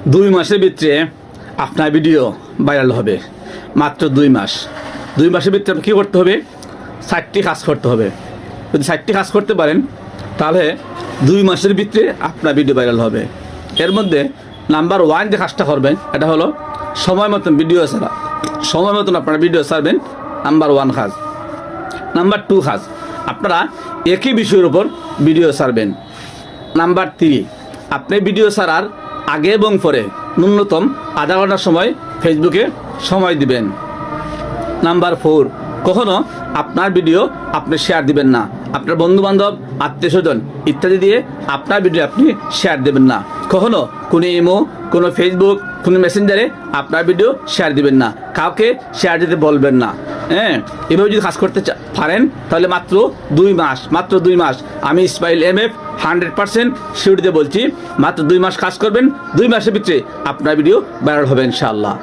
2 মাসের ভিতরে আপনার ভিডিও ভাইরাল হবে। মাত্র 2 মাস। 2 মাসের ভিতরে কী করতে হবে? 4টি কাজ করতে হবে। যদি 4টি কাজ করতে পারেন তাহলে 2 মাসের ভিতরে আপনার ভিডিও ভাইরাল হবে। এর মধ্যে নাম্বার 1 যে কাজটা করবেন এটা হলো সময় মতন ভিডিও ছাড়া। সময় মতন আপনারা ভিডিও ছাড়বেন, নাম্বার 1 কাজ। নাম্বার 2 কাজ, আপনারা একই বিষয়ের উপর ভিডিও ছাড়বেন। নাম্বার 3, আপনি ভিডিও ছাড়ার আগে এবং পরে ন্যূনতম আধা ঘন্টার সময় ফেসবুকে সময় দিবেন। নাম্বার 4, কখনো আপনার ভিডিও আপনি শেয়ার দিবেন না। আপনার বন্ধুবান্ধব, আত্মীয় স্বজন ইত্যাদি দিয়ে আপনার ভিডিও আপনি শেয়ার দেবেন না। কখনো কোনো ইমো, কোনো ফেসবুক, কোনো মেসেঞ্জারে আপনার ভিডিও শেয়ার দিবেন না। কাউকে শেয়ার দিতে বলবেন না। হ্যাঁ, এভাবে যদি কাজ করতে পারেন তাহলে মাত্র 2 মাস, মাত্র 2 মাস, আমি ইসমাইল MF 100% শিওর দিয়ে বলছি, মাত্র 2 মাস কাজ করবেন, 2 মাসের ভিতরে আপনার ভিডিও ভাইরাল হবে ইনশাআল্লাহ।